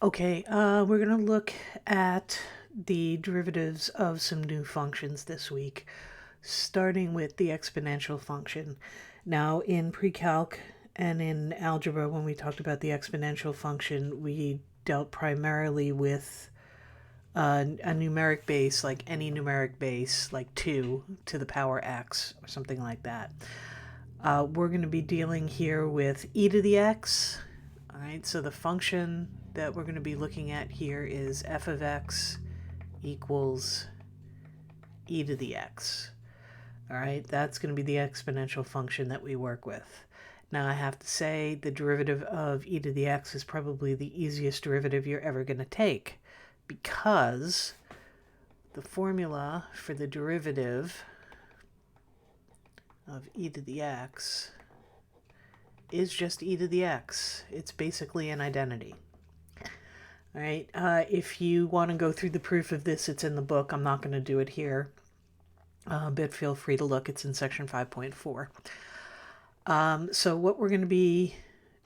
Okay, we're going to look at the derivatives of some new functions this week, starting with the exponential function. Now, in pre-calc and in algebra, when we talked about the exponential function, we dealt primarily with a numeric base, like any numeric base, like 2 to the power x or something like that. We're going to be dealing here with e to the x. All right, so the function that we're going to be looking at here is f of x equals e to the x. All right, that's going to be the exponential function that we work with. Now I have to say the derivative of e to the x is probably the easiest derivative you're ever going to take, because the formula for the derivative of e to the x is just e to the x. It's basically an identity. All right, if you want to go through the proof of this, it's in the book. I'm not going to do it here, but feel free to look. It's in section 5.4. So what we're going to be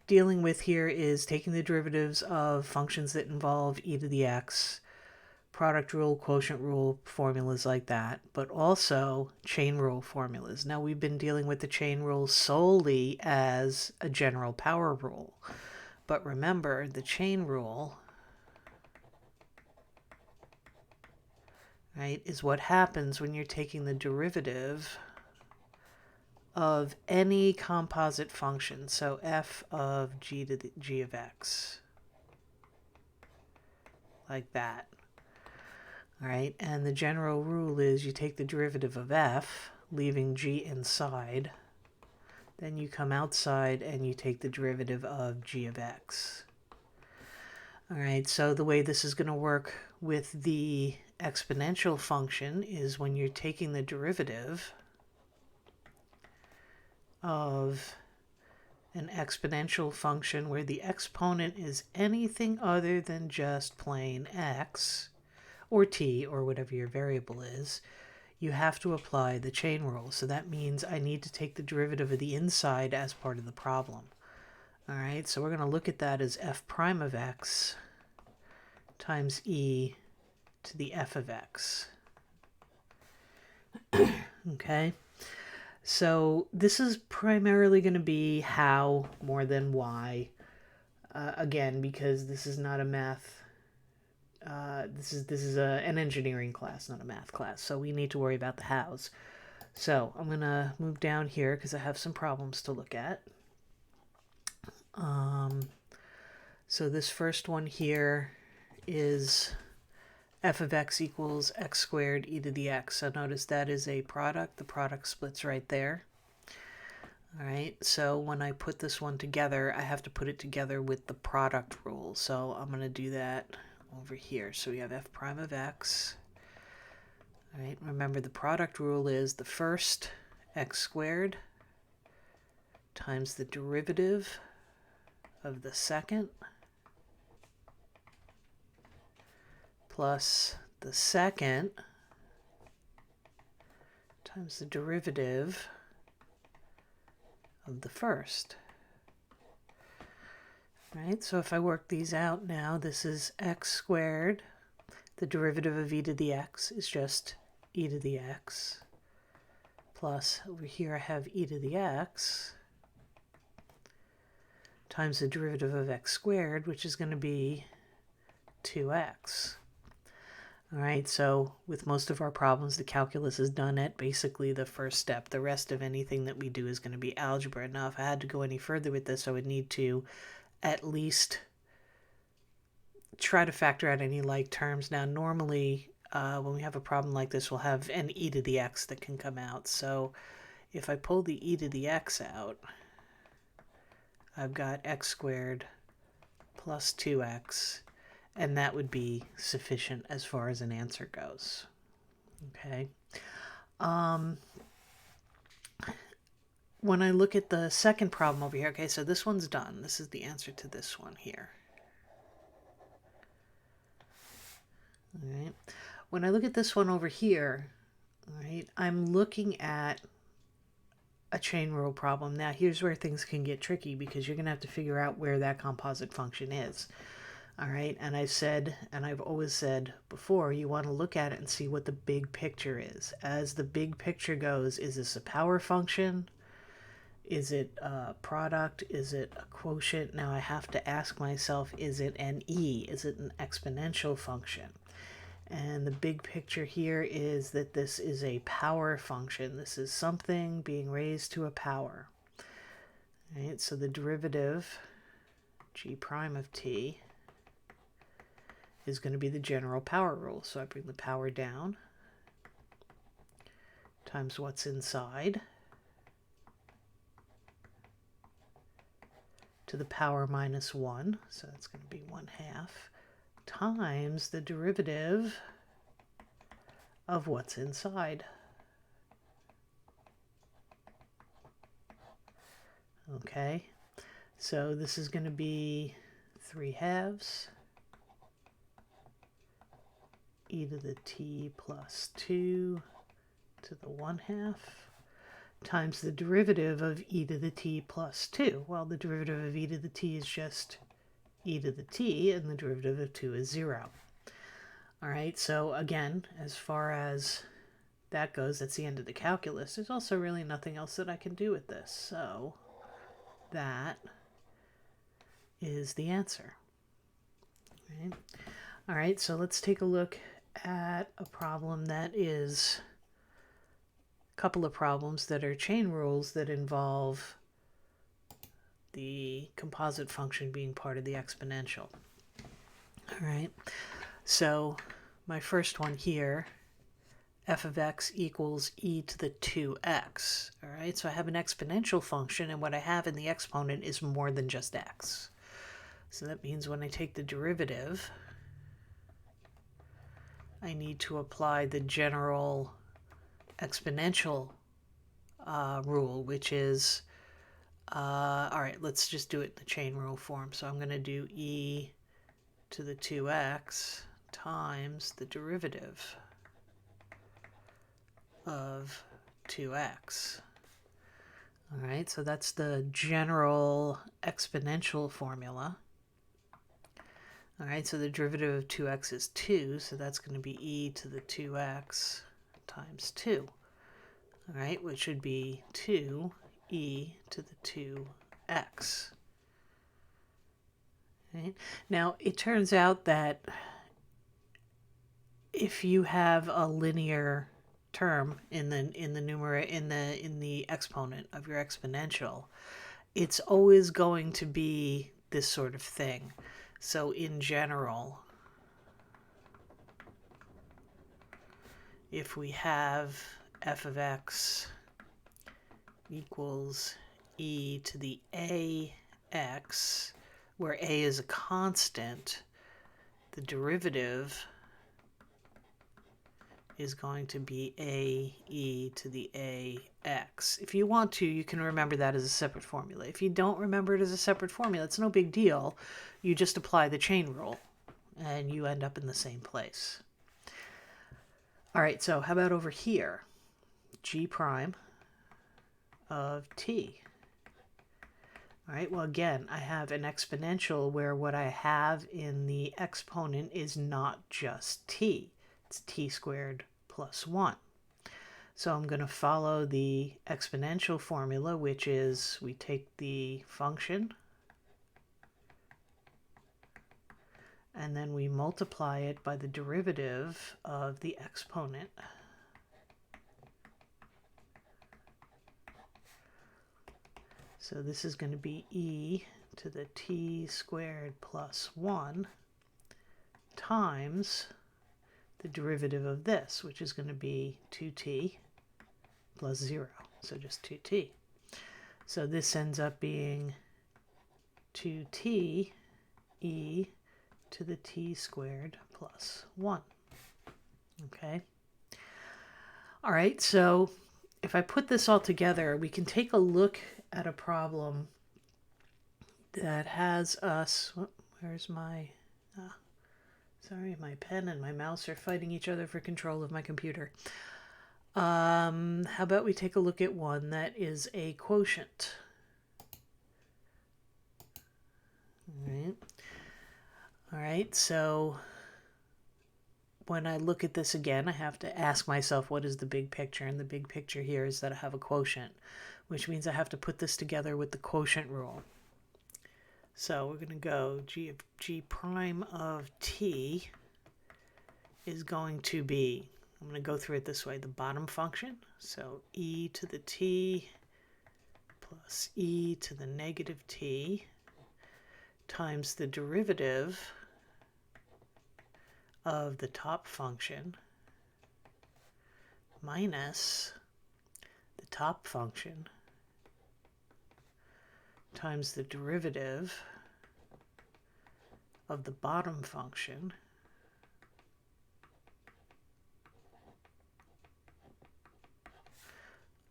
dealing with here is taking the derivatives of functions that involve e to the x, product rule, quotient rule, formulas like that, but also chain rule formulas. Now, we've been dealing with the chain rule solely as a general power rule, but remember, the chain rule, right, is what happens when you're taking the derivative of any composite function. So f of g to the g of x, like that. All right, and the general rule is you take the derivative of f, leaving g inside, then you come outside and you take the derivative of g of x. All right, so the way this is going to work with the exponential function is when you're taking the derivative of an exponential function where the exponent is anything other than just plain x, or t, or whatever your variable is, you have to apply the chain rule. So that means I need to take the derivative of the inside as part of the problem. All right, so we're going to look at that as f prime of x times e to the f of x. Okay, so this is primarily going to be how more than why. Again, because this is not a math. This is an engineering class, not a math class. So we need to worry about the hows. So I'm going to move down here because I have some problems to look at. So this first one here is f of x equals x squared e to the x. So notice that is a product. The product splits right there. All right, so when I put this one together, I have to put it together with the product rule. So I'm going to do that over here. So we have f prime of x. All right, remember the product rule is the first x squared times the derivative of the second plus the second times the derivative of the first. Right, so if I work these out now, this is x squared. The derivative of e to the x is just e to the x. Plus, over here I have e to the x times the derivative of x squared, which is going to be 2x. All right, so with most of our problems, the calculus is done at basically the first step. The rest of anything that we do is going to be algebra. Now, if I had to go any further with this, I would need to at least try to factor out any like terms. Now, normally, when we have a problem like this, we'll have an e to the x that can come out. So if I pull the e to the x out, I've got x squared plus 2x, and that would be sufficient as far as an answer goes. Okay. When I look at the second problem over here, okay, so this one's done. This is the answer to this one here. All right. When I look at this one over here, all right, I'm looking at a chain rule problem. Now, here's where things can get tricky because you're going to have to figure out where that composite function is. All right, and I've said, and I've always said before, you want to look at it and see what the big picture is. As the big picture goes, is this a power function? Is it a product? Is it a quotient? Now I have to ask myself, is it an e? Is it an exponential function? And the big picture here is that this is a power function. This is something being raised to a power. All right, so the derivative, g prime of t, is going to be the general power rule. So I bring the power down times what's inside to the power minus 1. So that's going to be 1/2 times the derivative of what's inside. Okay, so this is going to be 3/2 e to the t plus 2 to the 1/2 times the derivative of e to the t plus 2. Well, the derivative of e to the t is just e to the t, and the derivative of 2 is 0. All right, so again, as far as that goes, that's the end of the calculus. There's also really nothing else that I can do with this, so that is the answer. All right, so let's take a look at a problem that is a couple of problems that are chain rules that involve the composite function being part of the exponential. All right, so my first one here, f of x equals e to the 2x. All right, so I have an exponential function, and what I have in the exponent is more than just x. So that means when I take the derivative, I need to apply the general exponential rule, which is, all right, let's just do it in the chain rule form. So I'm going to do e to the 2x times the derivative of 2x. All right, so that's the general exponential formula. All right, so the derivative of 2x is 2, so that's going to be e to the 2x times 2. All right, which should be 2e to the 2x. Right? Now, it turns out that if you have a linear term in the numerator, in the exponent of your exponential, it's always going to be this sort of thing. So in general, if we have f of x equals e to the ax, where a is a constant, the derivative is going to be a e to the ax. If you want to, you can remember that as a separate formula. If you don't remember it as a separate formula, it's no big deal. You just apply the chain rule, and you end up in the same place. All right, so how about over here? G prime of t. All right, well, again, I have an exponential where what I have in the exponent is not just t. It's t squared plus 1. So I'm going to follow the exponential formula, which is we take the function and then we multiply it by the derivative of the exponent. So this is going to be e to the t squared plus 1 times the derivative of this, which is going to be 2t plus 0, so just 2t. So this ends up being 2t e to the t squared plus 1. Okay. All right, so if I put this all together, we can take a look at a problem that has us, where's my, sorry, my pen and my mouse are fighting each other for control of my computer. How about we take a look at one that is a quotient. All right. right, so when I look at this again, I have to ask myself, what is the big picture? And the big picture here is that I have a quotient, which means I have to put this together with the quotient rule. So we're going to go g prime of t is going to be, I'm going to go through it this way, the bottom function. So e to the t plus e to the negative t times the derivative of the top function minus the top function times the derivative of the bottom function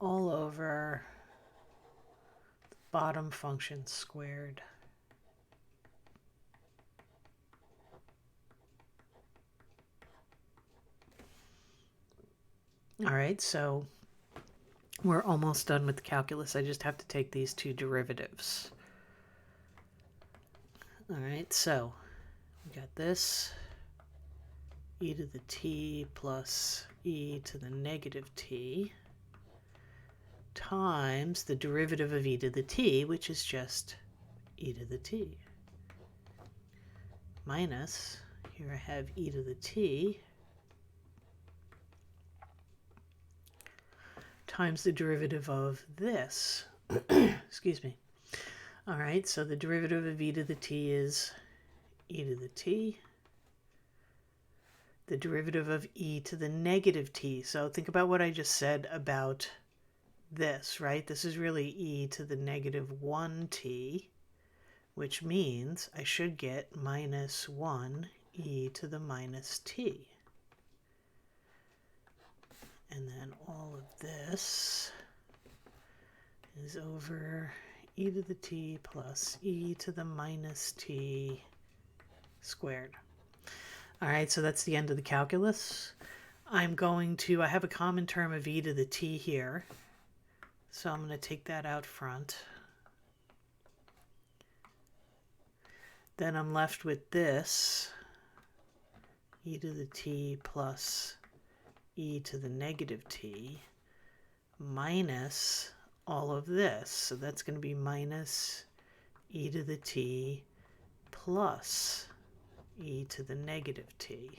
all over the bottom function squared. All right, so we're almost done with the calculus. I just have to take these two derivatives. All right, so we got this e to the t plus e to the negative t times the derivative of e to the t, which is just e to the t, minus, here I have e to the t, times the derivative of this. Excuse me. All right, so the derivative of e to the t is e to the t. The derivative of e to the negative t. So think about what I just said about this, right? This is really e to the negative 1t, which means I should get minus 1 e to the minus t. And then all of this is over e to the t plus e to the minus t squared. All right, so that's the end of the calculus. I have a common term of e to the t here, so I'm going to take that out front. Then I'm left with this, e to the t plus e to the negative t minus all of this. So that's going to be minus e to the t plus e to the negative t.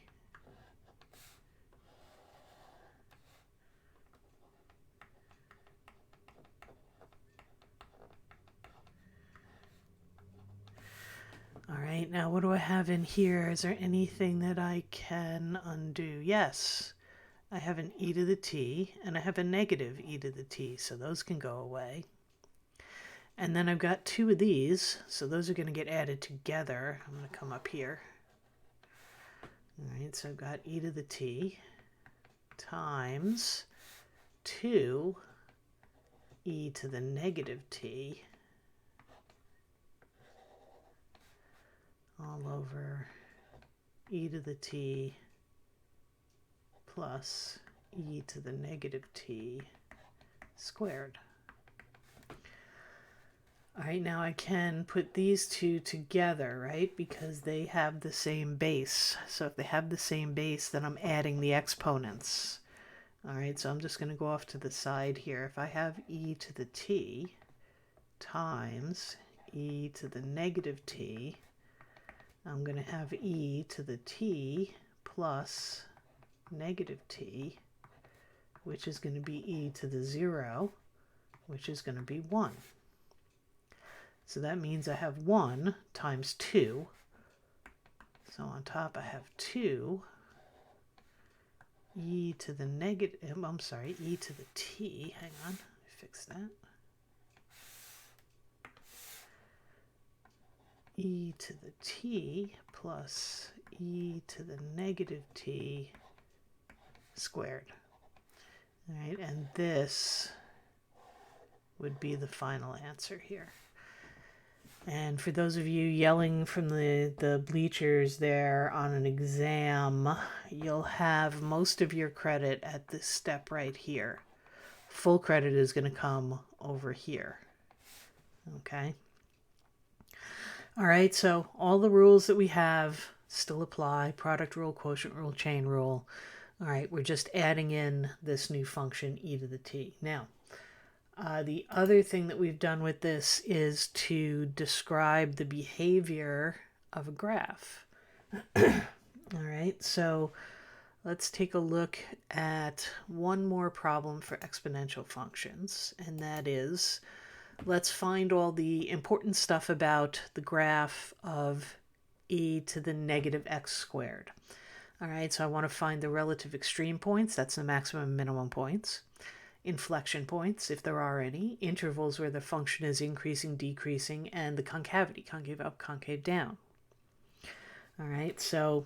All right, now what do I have in here? Is there anything that I can undo? Yes, I have an e to the t, and I have a negative e to the t, so those can go away. And then I've got two of these, so those are going to get added together. I'm going to come up here. All right, so I've got e to the t times 2 e to the negative t all over e to the t plus e to the negative t squared. All right, now I can put these two together, right? Because they have the same base. So if they have the same base, then I'm adding the exponents. All right, so I'm just going to go off to the side here. If I have e to the t times e to the negative t, I'm going to have e to the t plus negative t, which is going to be e to the 0, which is going to be 1. So that means I have 1 times 2. So on top I have 2 e to the e to the t. Hang on, let me fix that. E to the t plus e to the negative t squared. All right, and this would be the final answer here. And for those of you yelling from the bleachers there on an exam, you'll have most of your credit at this step right here. Full credit is going to come over here. Okay. All right, so all the rules that we have still apply. Product rule, quotient rule, chain rule. All right, we're just adding in this new function e to the t. Now, the other thing that we've done with this is to describe the behavior of a graph. All right, so let's take a look at one more problem for exponential functions, and that is, let's find all the important stuff about the graph of e to the negative x squared. All right, so I want to find the relative extreme points, that's the maximum and minimum points, inflection points, if there are any, intervals where the function is increasing, decreasing, and the concavity, concave up, concave down. All right, so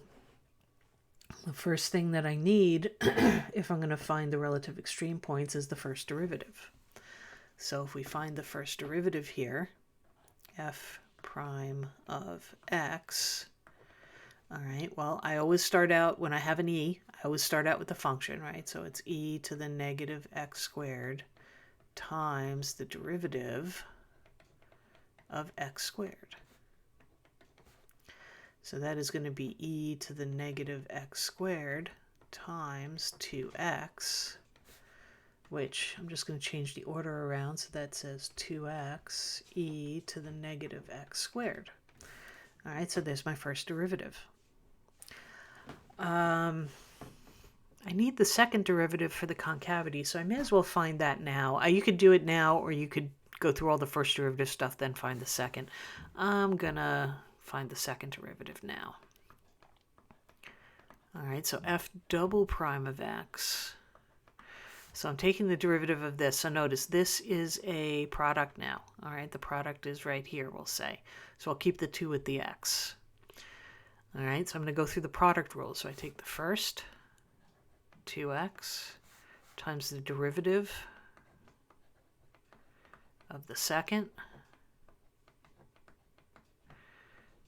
the first thing that I need if I'm going to find the relative extreme points is the first derivative. So if we find the first derivative here, f prime of x, all right, well, I always start out, when I have an e, I always start out with the function, right? So it's e to the negative x squared times the derivative of x squared. So that is going to be e to the negative x squared times 2x, which I'm just going to change the order around, so that says 2x e to the negative x squared. All right, so there's my first derivative. I need the second derivative for the concavity, so I may as well find that now. You could do it now, or you could go through all the first derivative stuff, then find the second. I'm going to find the second derivative now. All right, so f double prime of x. So I'm taking the derivative of this. So notice this is a product now. All right, the product is right here, we'll say. So I'll keep the 2 with the x. All right, so I'm going to go through the product rule. So I take the first 2x times the derivative of the second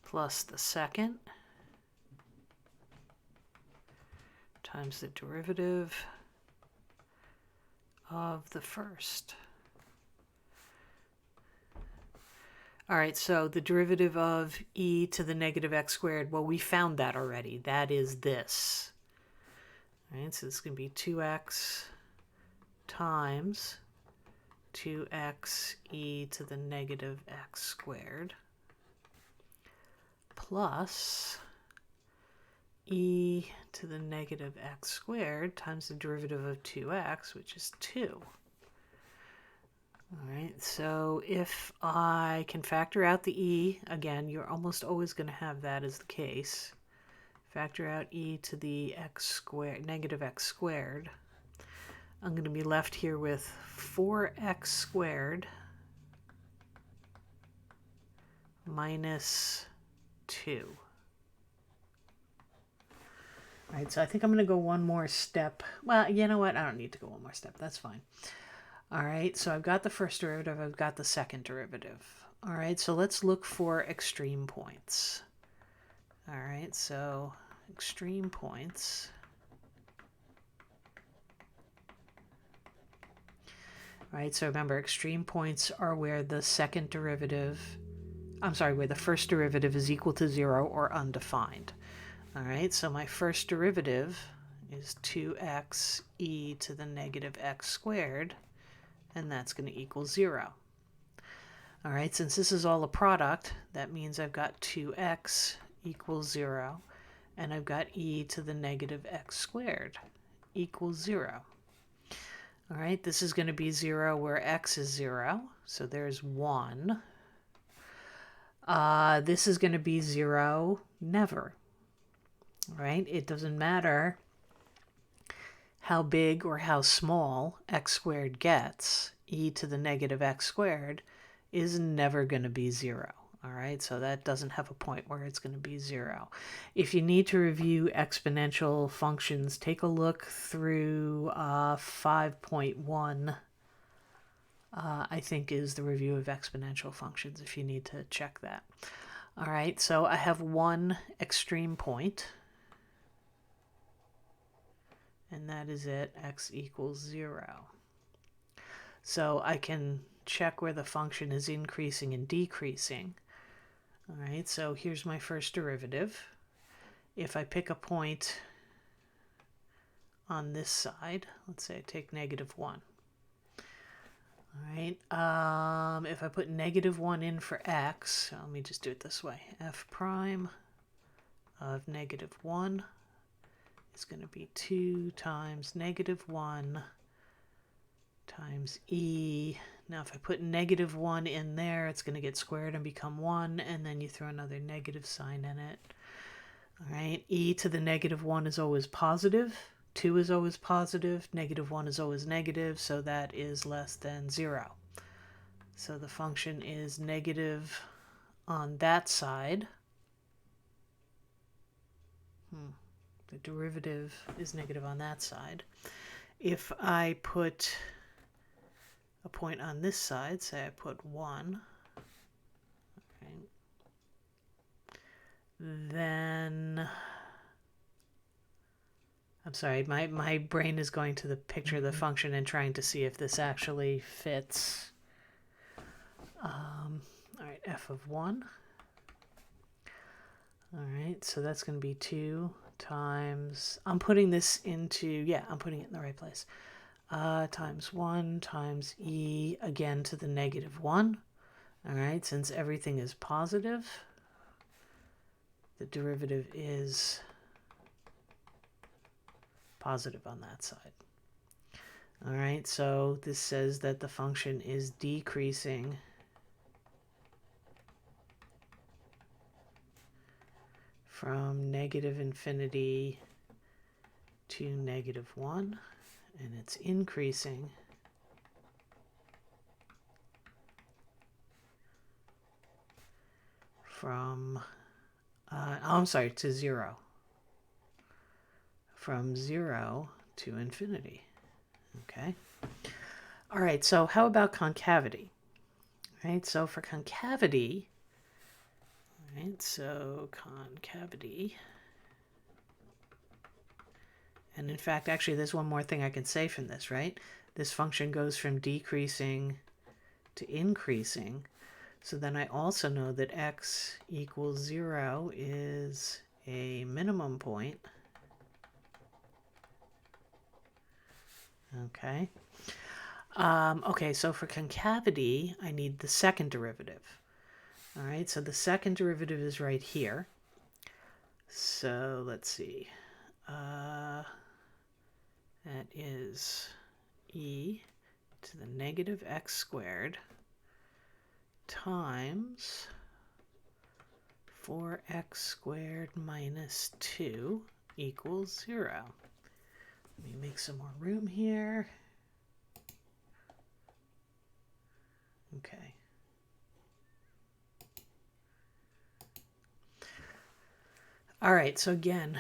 plus the second times the derivative of the first. All right, so the derivative of e to the negative x squared, well, we found that already. That is this. All right, so this is going to be 2x times 2x e to the negative x squared plus e to the negative x squared times the derivative of 2x, which is 2. All right, so if I can factor out the e, again, you're almost always going to have that as the case. Factor out e to the x squared, negative x squared. I'm going to be left here with 4x squared minus 2. All right, so I think I'm going to go one more step. Well, you know what? I don't need to go one more step. That's fine. All right, so I've got the first derivative. I've got the second derivative. All right, so let's look for extreme points. All right, so extreme points. All right, so remember, extreme points are where the second derivative, where the first derivative is equal to 0 or undefined. All right, so my first derivative is 2x e to the negative x squared, and that's going to equal 0. All right, since this is all a product, that means I've got 2x equals 0, and I've got e to the negative x squared equals 0. All right, this is going to be 0 where x is 0, so there's 1. This is going to be 0, never. Right? It doesn't matter how big or how small x squared gets, e to the negative x squared is never going to be 0. All right, so that doesn't have a point where it's going to be 0. If you need to review exponential functions, take a look through 5.1, I think is the review of exponential functions if you need to check that. All right, so I have one extreme point, and that is it, x equals 0. So I can check where the function is increasing and decreasing. All right, so here's my first derivative. if I pick a point on this side, let's say I take -1. All right, if I put -1 in for x, let me just do it this way. F prime of -1 is going to be 2 times -1 times e. Now if I put -1 in there, it's going to get squared and become 1, and then you throw another negative sign in it. All right, e to the -1 is always positive. 2 is always positive. -1 is always negative, so that is less than 0. So the function is negative on that side. The derivative is negative on that side. If I put a point on this side, say I put 1, okay, then I'm sorry, my brain is going to the picture of the function and trying to see if this actually fits. All right, f of 1. All right, so that's going to be 2 times, I'm putting this into, yeah, I'm putting it in the right place. Times 1 times e, again to the -1. All right, since everything is positive, the derivative is positive on that side. All right, so this says that the function is decreasing from -infinity to -1, and it's increasing from, I'm sorry, to 0. From 0 to infinity. Okay. All right, so how about concavity? All right, so for concavity, all right, so concavity, and in fact, actually, there's one more thing I can say from this, right? This function goes from decreasing to increasing. So then I also know that x equals 0 is a minimum point. Okay. Okay, so for concavity, I need the second derivative. All right, so the second derivative is right here. So let's see. That is e to the -x squared times 4x squared minus 2 equals 0. Let me make some more room here. Okay. All right, so again,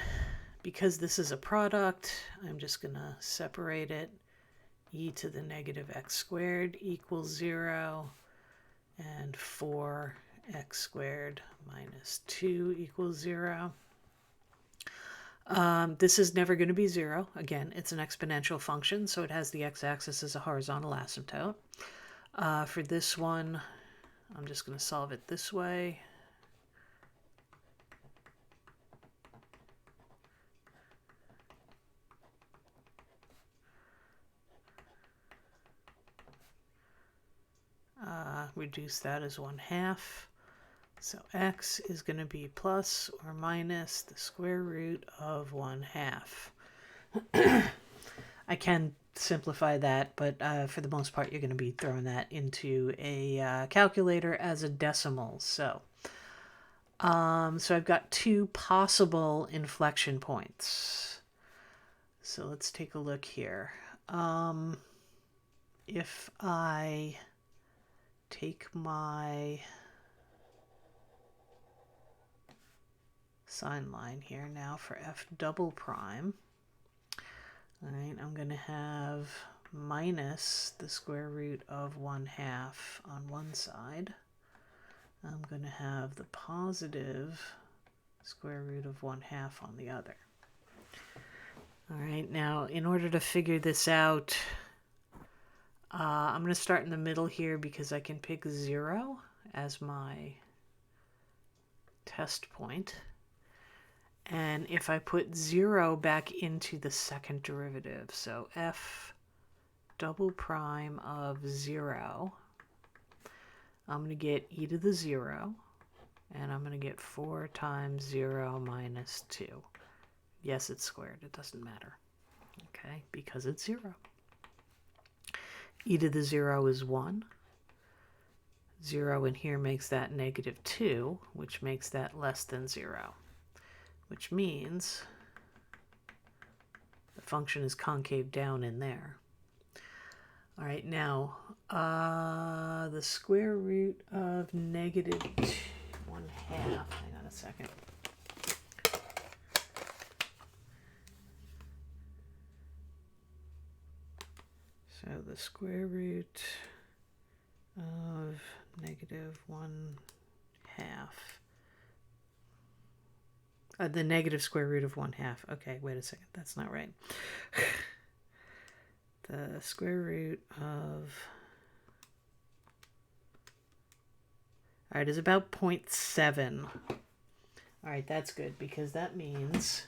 because this is a product, I'm just going to separate it. E to the -x squared equals 0, and 4x squared minus 2 equals 0. This is never going to be 0. Again, it's an exponential function, so it has the x-axis as a horizontal asymptote. For this one, I'm just going to solve it this way. Reduce that as 1/2. So x is going to be plus or minus the square root of 1/2. I can simplify that, but for the most part, you're going to be throwing that into a calculator as a decimal. So I've got 2 possible inflection points. So let's take a look here. If I take my sign line here now for f double prime, all right, I'm going to have minus the square root of 1/2 on one side. I'm going to have the positive square root of 1/2 on the other. All right, now in order to figure this out, I'm going to start in the middle here because I can pick 0 as my test point. And if I put 0 back into the second derivative, so f double prime of 0, I'm going to get e to the 0, and I'm going to get 4 times 0 minus 2. Yes, it's squared. It doesn't matter, okay, because it's 0. E to the 0 is 1. 0 in here makes that negative 2, which makes that less than 0, which means the function is concave down in there. All right, now the square root of negative 1/2. Hang on a second. So the square root of negative 1/2. The negative square root of 1/2. Okay, wait a second. That's not right. The square root of... All right, is about 0.7. All right, that's good because that means...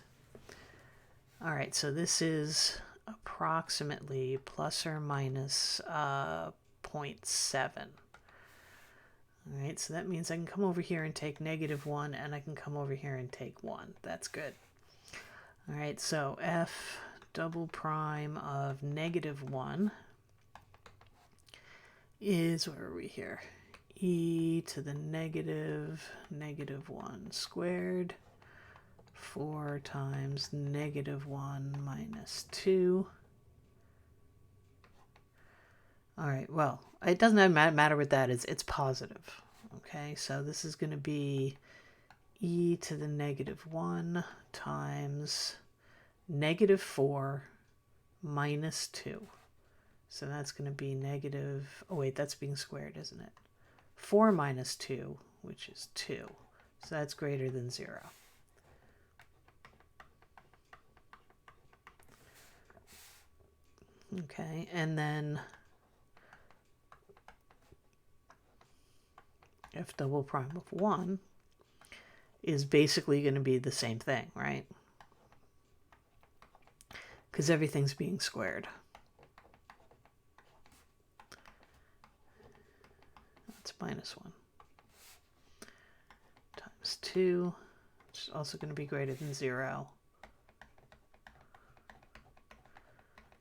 All right, so this is approximately plus or minus 0.7. All right, so that means I can come over here and take -1, and I can come over here and take 1. That's good. All right, so f double prime of -1 is, where are we here? E to the -1 squared, 4 times -1 minus 2. All right, well, it doesn't matter what that is. It's positive. Okay, so this is going to be e to the -1 times -4 minus 2. So that's going to be negative... Oh, wait, that's being squared, isn't it? 4 minus 2, which is 2. So that's greater than 0. Okay, and then f double prime of 1 is basically going to be the same thing, right? Because everything's being squared. That's -1 times 2, which is also going to be greater than 0.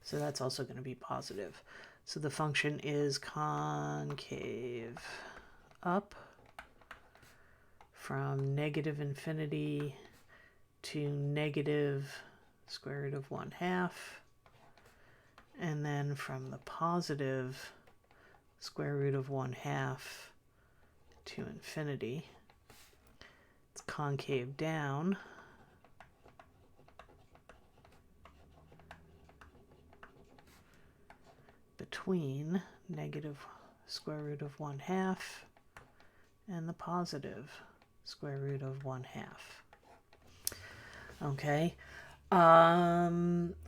So that's also going to be positive. So the function is concave up from -infinity to negative square root of 1/2, and then from the positive square root of 1/2 to infinity, it's concave down between negative square root of 1/2 and the positive square root of 1/2. Okay. All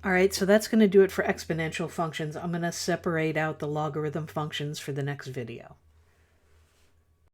right, so that's going to do it for exponential functions. I'm going to separate out the logarithm functions for the next video.